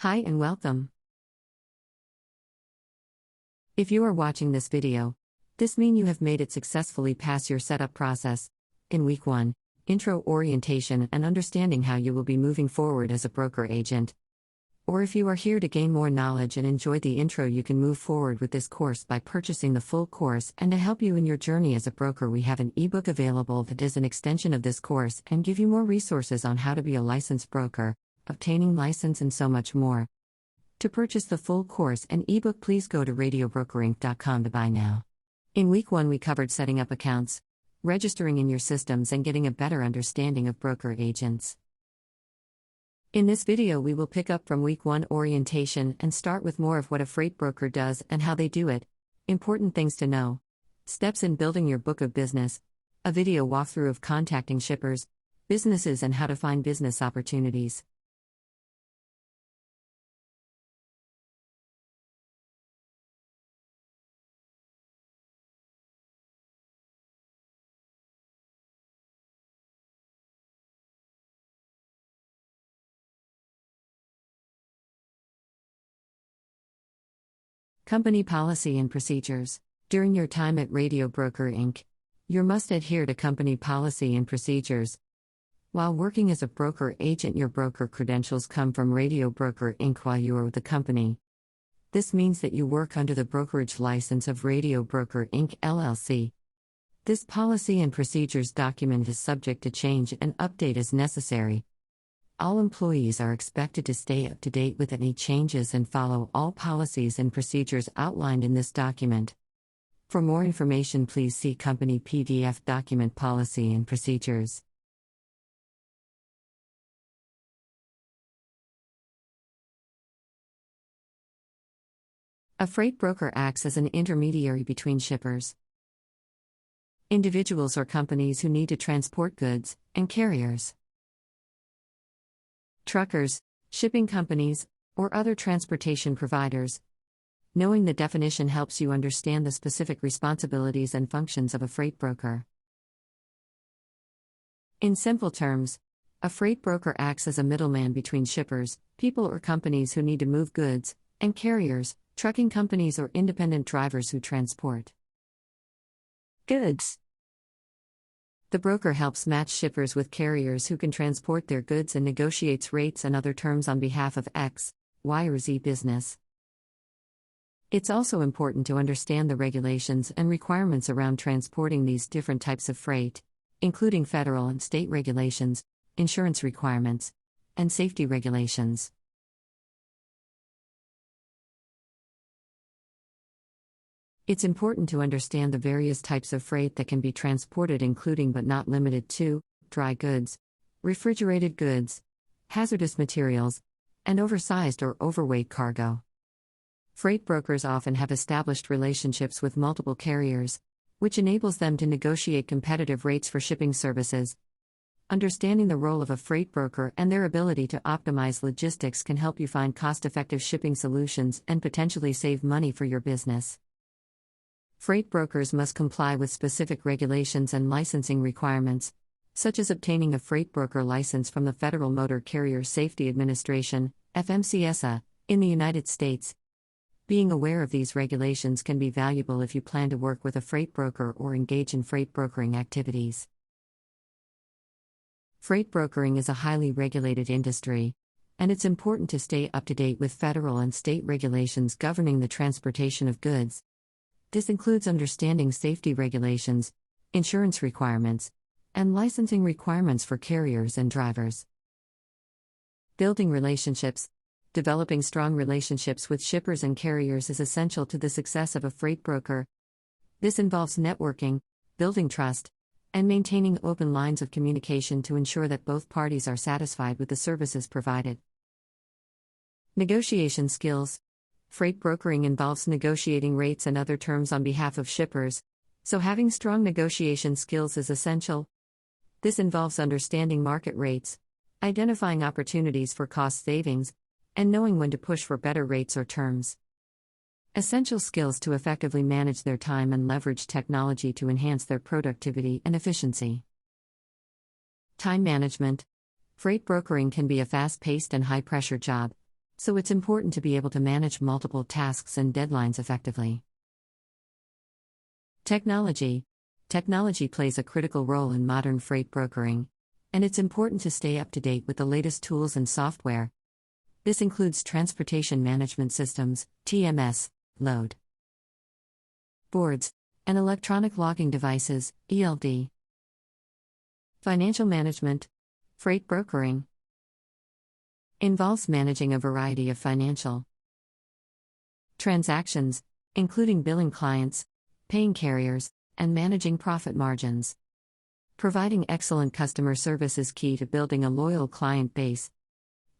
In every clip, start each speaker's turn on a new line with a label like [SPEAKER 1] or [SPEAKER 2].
[SPEAKER 1] Hi and welcome. If you are watching this video, this means you have made it successfully past your setup process. In week 1, intro orientation and understanding how you will be moving forward as a broker agent. Or if you are here to gain more knowledge and enjoy the intro, you can move forward with this course by purchasing the full course. And to help you in your journey as a broker, we have an ebook available that is an extension of this course and give you more resources on how to be a licensed broker, obtaining license, and so much more. To purchase the full course and ebook, please go to radiobrokerinc.com to buy now. In week 1, we covered setting up accounts, registering in your systems, and getting a better understanding of broker agents. In this video, we will pick up from week 1 orientation and start with more of what a freight broker does and how they do it, important things to know, steps in building your book of business, a video walkthrough of contacting shippers, businesses, and how to find business opportunities. Company policy and procedures. During your time at Radio Broker Inc., you must adhere to company policy and procedures. While working as a broker agent, your broker credentials come from Radio Broker Inc. while you are with the company. This means that you work under the brokerage license of Radio Broker Inc. LLC. This policy and procedures document is subject to change and update as necessary. All employees are expected to stay up to date with any changes and follow all policies and procedures outlined in this document. For more information, please see Company PDF Document Policy and Procedures. A freight broker acts as an intermediary between shippers, individuals or companies who need to transport goods, and carriers, truckers, shipping companies, or other transportation providers. Knowing the definition helps you understand the specific responsibilities and functions of a freight broker. In simple terms, a freight broker acts as a middleman between shippers, people or companies who need to move goods, and carriers, trucking companies or independent drivers who transport goods. The broker helps match shippers with carriers who can transport their goods and negotiates rates and other terms on behalf of X, Y, or Z business. It's also important to understand the regulations and requirements around transporting these different types of freight, including federal and state regulations, insurance requirements, and safety regulations. It's important to understand the various types of freight that can be transported, including but not limited to dry goods, refrigerated goods, hazardous materials, and oversized or overweight cargo. Freight brokers often have established relationships with multiple carriers, which enables them to negotiate competitive rates for shipping services. Understanding the role of a freight broker and their ability to optimize logistics can help you find cost-effective shipping solutions and potentially save money for your business. Freight brokers must comply with specific regulations and licensing requirements, such as obtaining a freight broker license from the Federal Motor Carrier Safety Administration, FMCSA, in the United States. Being aware of these regulations can be valuable if you plan to work with a freight broker or engage in freight brokering activities. Freight brokering is a highly regulated industry, and it's important to stay up to date with federal and state regulations governing the transportation of goods. This includes understanding safety regulations, insurance requirements, and licensing requirements for carriers and drivers. Building relationships. Developing strong relationships with shippers and carriers is essential to the success of a freight broker. This involves networking, building trust, and maintaining open lines of communication to ensure that both parties are satisfied with the services provided. Negotiation skills. Freight brokering involves negotiating rates and other terms on behalf of shippers, so having strong negotiation skills is essential. This involves understanding market rates, identifying opportunities for cost savings, and knowing when to push for better rates or terms. Essential skills to effectively manage their time and leverage technology to enhance their productivity and efficiency. Time management. Freight brokering can be a fast-paced and high-pressure job, So it's important to be able to manage multiple tasks and deadlines effectively. Technology. Technology plays a critical role in modern freight brokering, and it's important to stay up to date with the latest tools and software. This includes transportation management systems, TMS, load boards, and electronic logging devices, ELD. Financial management. Freight brokering involves managing a variety of financial transactions, including billing clients, paying carriers, and managing profit margins. Providing excellent customer service is key to building a loyal client base.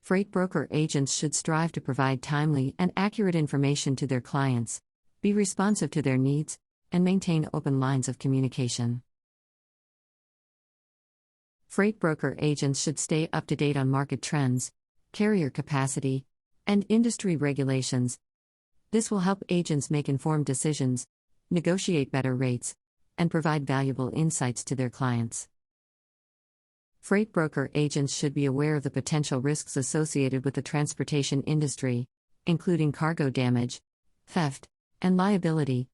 [SPEAKER 1] Freight broker agents should strive to provide timely and accurate information to their clients, be responsive to their needs, and maintain open lines of communication. Freight broker agents should stay up to date on market trends, carrier capacity, and industry regulations. This will help agents make informed decisions, negotiate better rates, and provide valuable insights to their clients. Freight broker agents should be aware of the potential risks associated with the transportation industry, including cargo damage, theft, and liability.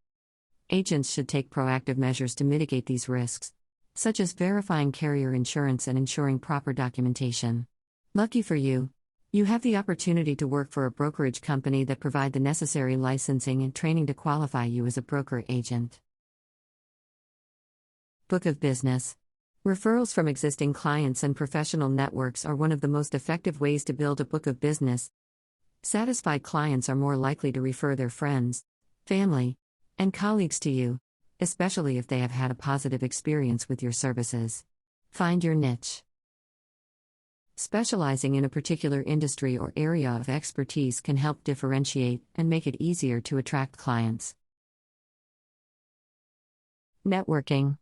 [SPEAKER 1] Agents should take proactive measures to mitigate these risks, such as verifying carrier insurance and ensuring proper documentation. Lucky for you, you have the opportunity to work for a brokerage company that provide the necessary licensing and training to qualify you as a broker agent. Book of business. Referrals from existing clients and professional networks are one of the most effective ways to build a book of business. Satisfied clients are more likely to refer their friends, family, and colleagues to you, especially if they have had a positive experience with your services. Find your niche. Specializing in a particular industry or area of expertise can help differentiate and make it easier to attract clients. Networking.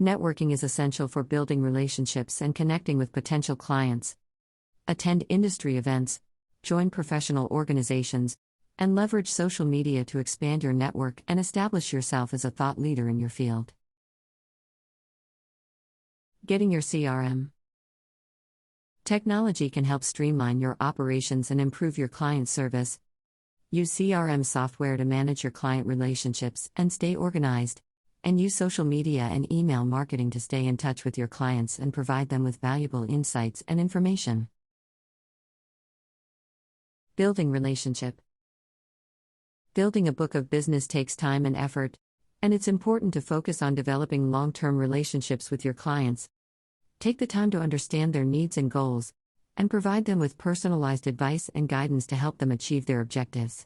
[SPEAKER 1] Networking is essential for building relationships and connecting with potential clients. Attend industry events, join professional organizations, and leverage social media to expand your network and establish yourself as a thought leader in your field. Getting your CRM. Technology can help streamline your operations and improve your client service. Use CRM software to manage your client relationships and stay organized, and use social media and email marketing to stay in touch with your clients and provide them with valuable insights and information. Building relationship. Building a book of business takes time and effort, and it's important to focus on developing long-term relationships with your clients. Take the time to understand their needs and goals, and provide them with personalized advice and guidance to help them achieve their objectives.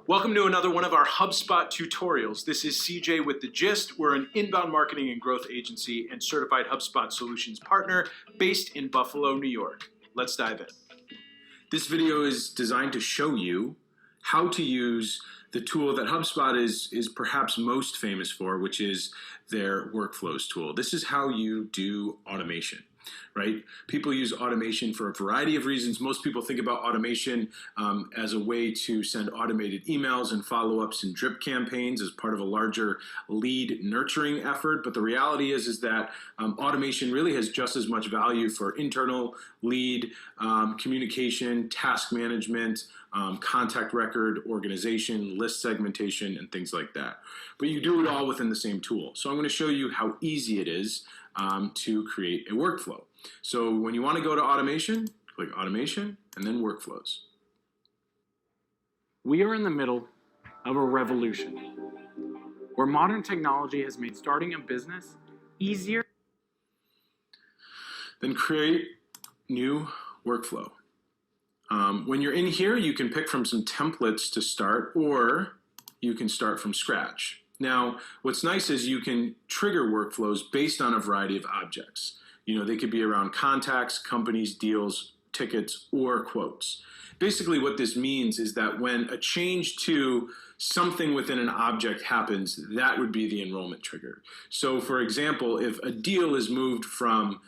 [SPEAKER 2] Welcome to another one of our HubSpot tutorials. This is CJ with The Gist. We're an inbound marketing and growth agency and certified HubSpot solutions partner based in Buffalo, New York. Let's dive in. This video is designed to show you how to use the tool that HubSpot is perhaps most famous for, which is their workflows tool. This is how you do automation, right? People use automation for a variety of reasons. Most people think about automation as a way to send automated emails and follow-ups and drip campaigns as part of a larger lead nurturing effort. But the reality is that automation really has just as much value for internal lead communication, task management, contact record organization, list segmentation, and things like that. But you do it all within the same tool. So I'm going to show you how easy it is to create a workflow. So when you want to go to automation, click automation and then workflows.
[SPEAKER 3] We are in the middle of a revolution where modern technology has made starting a business easier.
[SPEAKER 2] Then create new workflow. When you're in here, you can pick from some templates to start, or you can start from scratch. Now, what's nice is you can trigger workflows based on a variety of objects. You know, they could be around contacts, companies, deals, tickets, or quotes. Basically, what this means is that when a change to something within an object happens, that would be the enrollment trigger. So, for example, if a deal is moved from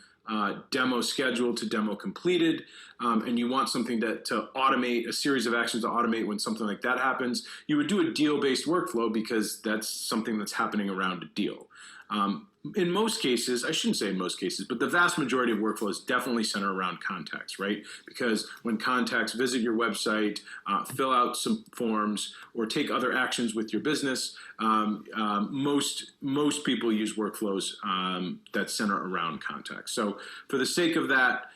[SPEAKER 2] demo scheduled to demo completed, and you want something to automate, a series of actions to automate when something like that happens, you would do a deal-based workflow because that's something that's happening around a deal. In most cases, I shouldn't say in most cases, but the vast majority of workflows definitely center around contacts, right? Because when contacts visit your website, fill out some forms, or take other actions with your business, most people use workflows that center around contacts. So for the sake of that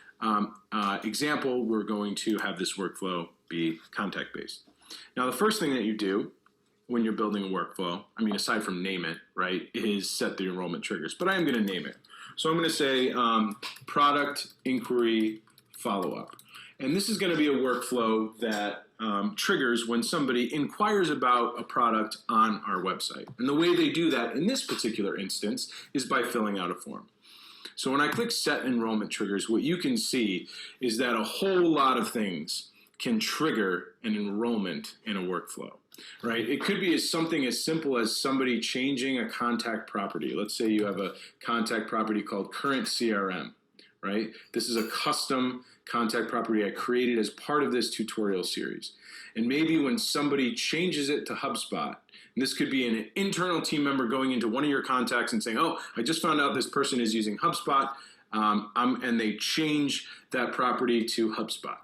[SPEAKER 2] example, we're going to have this workflow be contact-based. Now, the first thing that you do when you're building a workflow, I mean, aside from name it, right, is set the enrollment triggers. But I am going to name it. So I'm going to say product inquiry follow-up. And this is going to be a workflow that triggers when somebody inquires about a product on our website. And the way they do that in this particular instance is by filling out a form. So when I click Set Enrollment Triggers, what you can see is that a whole lot of things can trigger an enrollment in a workflow. Right? It could be something as simple as somebody changing a contact property. Let's say you have a contact property called Current CRM, right? This is a custom contact property I created as part of this tutorial series. And maybe when somebody changes it to HubSpot, and this could be an internal team member going into one of your contacts and saying, oh, I just found out this person is using HubSpot, and they change that property to HubSpot.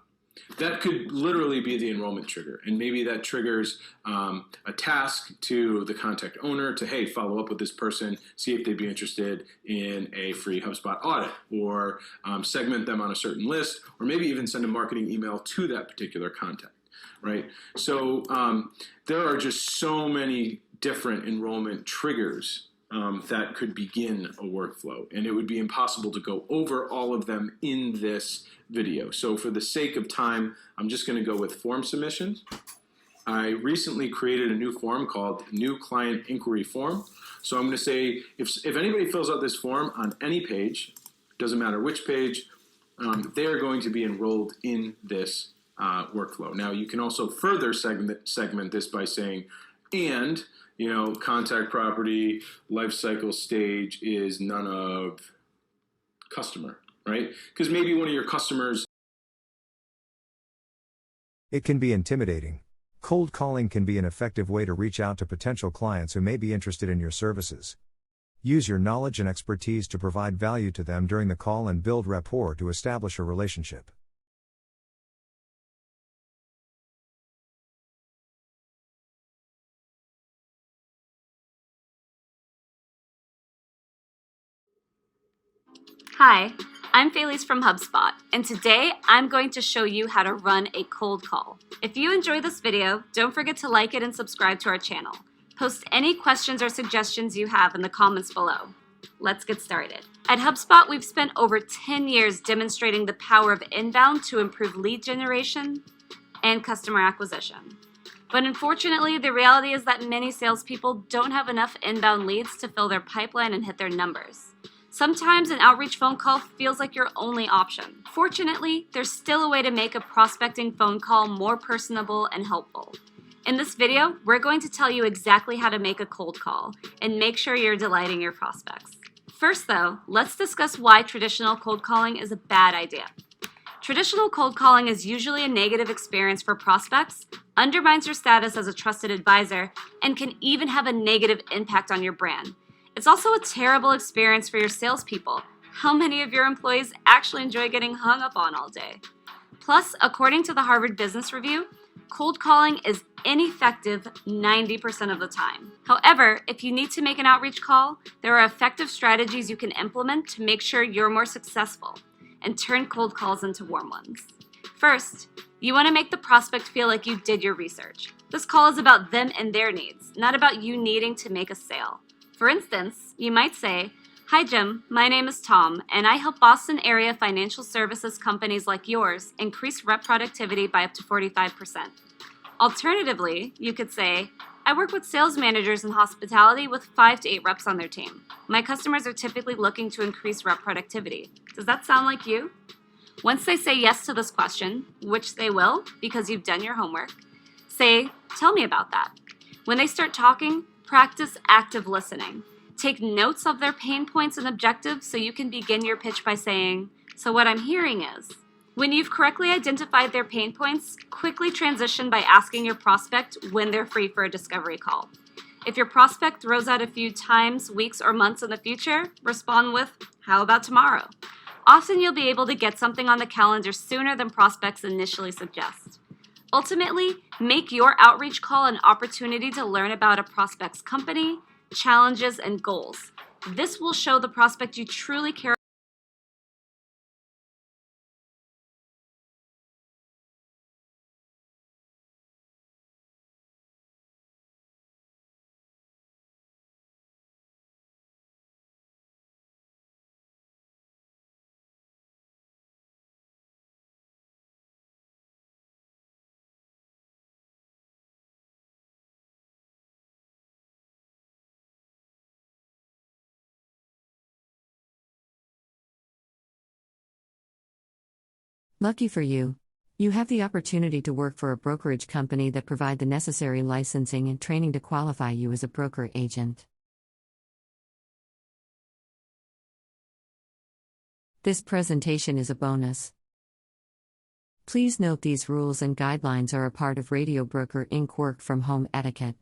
[SPEAKER 2] That could literally be the enrollment trigger. And maybe that triggers a task to the contact owner to, hey, follow up with this person, see if they'd be interested in a free HubSpot audit, or segment them on a certain list, or maybe even send a marketing email to that particular contact, right? So there are just so many different enrollment triggers that could begin a workflow. And it would be impossible to go over all of them in this video. So for the sake of time, I'm just going to go with form submissions. I recently created a new form called New Client Inquiry Form. So I'm going to say if anybody fills out this form on any page, doesn't matter which page, they're going to be enrolled in this workflow. Now you can also further segment this by saying, and contact property life cycle stage is none of customer, right? Because maybe one of your customers.
[SPEAKER 4] It can be intimidating. Cold calling can be an effective way to reach out to potential clients who may be interested in your services. Use your knowledge and expertise to provide value to them during the call and build rapport to establish a relationship.
[SPEAKER 5] Hi, I'm Felice from HubSpot, and today I'm going to show you how to run a cold call. If you enjoy this video, don't forget to like it and subscribe to our channel. Post any questions or suggestions you have in the comments below. Let's get started. At HubSpot, we've spent over 10 years demonstrating the power of inbound to improve lead generation and customer acquisition. But unfortunately, the reality is that many salespeople don't have enough inbound leads to fill their pipeline and hit their numbers. Sometimes an outreach phone call feels like your only option. Fortunately, there's still a way to make a prospecting phone call more personable and helpful. In this video, we're going to tell you exactly how to make a cold call and make sure you're delighting your prospects. First though, let's discuss why traditional cold calling is a bad idea. Traditional cold calling is usually a negative experience for prospects, undermines your status as a trusted advisor, and can even have a negative impact on your brand. It's also a terrible experience for your salespeople. How many of your employees actually enjoy getting hung up on all day? Plus, according to the Harvard Business Review, cold calling is ineffective 90% of the time. However, if you need to make an outreach call, there are effective strategies you can implement to make sure you're more successful and turn cold calls into warm ones. First, you want to make the prospect feel like you did your research. This call is about them and their needs, not about you needing to make a sale. For instance, you might say, "Hi Jim, my name is Tom, and I help Boston area financial services companies like yours increase rep productivity by up to 45%. Alternatively, you could say, "I work with sales managers in hospitality with 5 to 8 reps on their team. My customers are typically looking to increase rep productivity. Does that sound like you?" Once they say yes to this question, which they will because you've done your homework, say, "Tell me about that." When they start talking, practice active listening. Take notes of their pain points and objectives so you can begin your pitch by saying, "So what I'm hearing is," when you've correctly identified their pain points, quickly transition by asking your prospect when they're free for a discovery call. If your prospect throws out a few times, weeks, or months in the future, respond with, "How about tomorrow?" Often you'll be able to get something on the calendar sooner than prospects initially suggest. Ultimately, make your outreach call an opportunity to learn about a prospect's company, challenges, and goals. This will show the prospect you truly care.
[SPEAKER 1] Lucky for you. You have the opportunity to work for a brokerage company that provide the necessary licensing and training to qualify you as a broker agent. This presentation is a bonus. Please note these rules and guidelines are a part of Radio Broker Inc. work from home etiquette.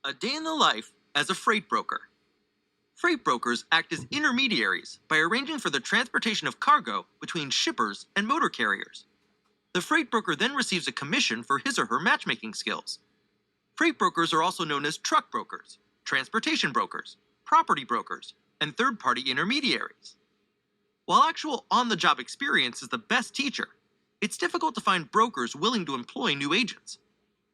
[SPEAKER 6] A day in the life as a freight broker. Freight brokers act as intermediaries by arranging for the transportation of cargo between shippers and motor carriers. The freight broker then receives a commission for his or her matchmaking skills. Freight brokers are also known as truck brokers, transportation brokers, property brokers, and third-party intermediaries. While actual on-the-job experience is the best teacher, it's difficult to find brokers willing to employ new agents.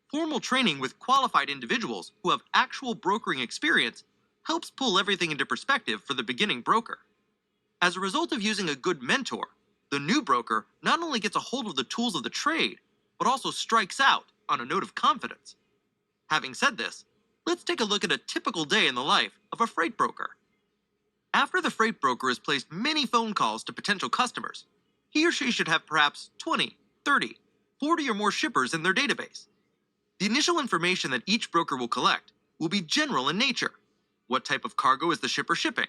[SPEAKER 6] Formal training with qualified individuals who have actual brokering experience helps pull everything into perspective for the beginning broker. As a result of using a good mentor, the new broker not only gets a hold of the tools of the trade, but also strikes out on a note of confidence. Having said this, let's take a look at a typical day in the life of a freight broker. After the freight broker has placed many phone calls to potential customers, he or she should have perhaps 20, 30, 40 or more shippers in their database. The initial information that each broker will collect will be general in nature. What type of cargo is the shipper shipping?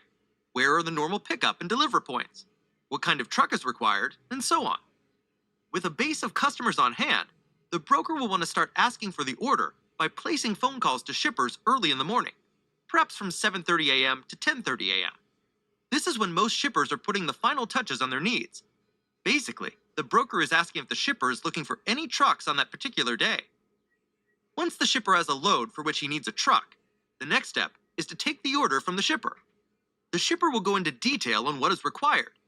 [SPEAKER 6] Where are the normal pickup and deliver points? What kind of truck is required? And so on. With a base of customers on hand, the broker will want to start asking for the order by placing phone calls to shippers early in the morning, perhaps from 7:30 a.m. to 10:30 a.m. This is when most shippers are putting the final touches on their needs. Basically, the broker is asking if the shipper is looking for any trucks on that particular day. Once the shipper has a load for which he needs a truck, the next step is to take the order from the shipper. The shipper will go into detail on what is required.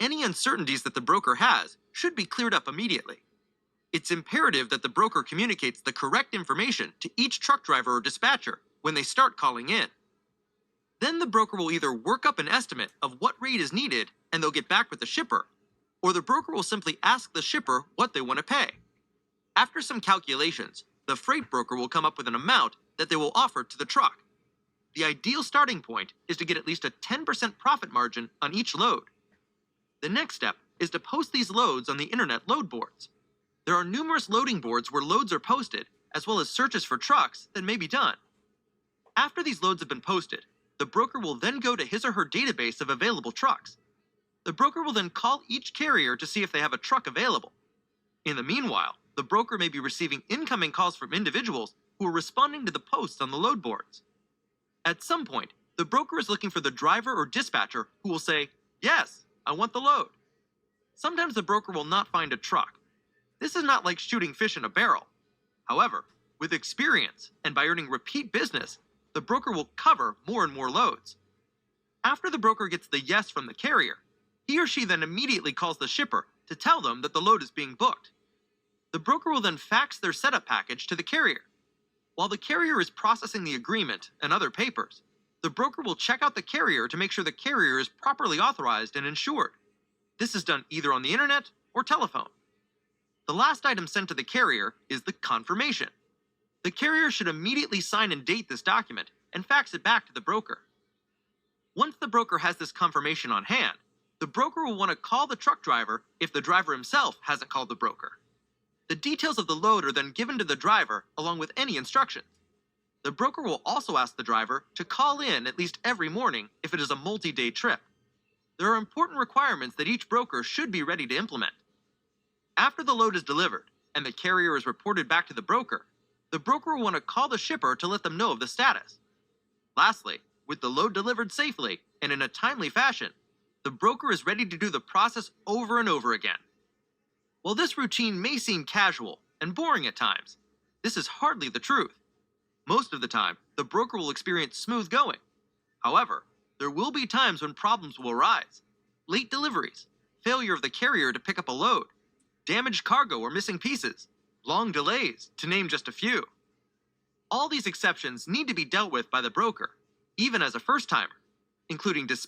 [SPEAKER 6] Any uncertainties that the broker has should be cleared up immediately. It's imperative that the broker communicates the correct information to each truck driver or dispatcher when they start calling in. Then the broker will either work up an estimate of what rate is needed and they'll get back with the shipper, or the broker will simply ask the shipper what they want to pay. After some calculations, the freight broker will come up with an amount that they will offer to the truck. The ideal starting point is to get at least a 10% profit margin on each load. The next step is to post these loads on the internet load boards. There are numerous loading boards where loads are posted, as well as searches for trucks that may be done. After these loads have been posted, the broker will then go to his or her database of available trucks. The broker will then call each carrier to see if they have a truck available. In the meanwhile, the broker may be receiving incoming calls from individuals who are responding to the posts on the load boards. At some point, the broker is looking for the driver or dispatcher who will say, "Yes, I want the load." Sometimes the broker will not find a truck. This is not like shooting fish in a barrel. However, with experience and by earning repeat business, the broker will cover more and more loads. After the broker gets the yes from the carrier, he or she then immediately calls the shipper to tell them that the load is being booked. The broker will then fax their setup package to the carrier. While the carrier is processing the agreement and other papers, the broker will check out the carrier to make sure the carrier is properly authorized and insured. This is done either on the internet or telephone. The last item sent to the carrier is the confirmation. The carrier should immediately sign and date this document and fax it back to the broker. Once the broker has this confirmation on hand, the broker will want to call the truck driver if the driver himself hasn't called the broker. The details of the load are then given to the driver along with any instructions. The broker will also ask the driver to call in at least every morning if it is a multi-day trip. There are important requirements that each broker should be ready to implement. After the load is delivered and the carrier is reported back to the broker will want to call the shipper to let them know of the status. Lastly, with the load delivered safely and in a timely fashion, the broker is ready to do the process over and over again. While this routine may seem casual and boring at times, this is hardly the truth. Most of the time, the broker will experience smooth going. However, there will be times when problems will arise. Late deliveries, failure of the carrier to pick up a load, damaged cargo or missing pieces, long delays, to name just a few. All these exceptions need to be dealt with by the broker, even as a first-timer, including disputes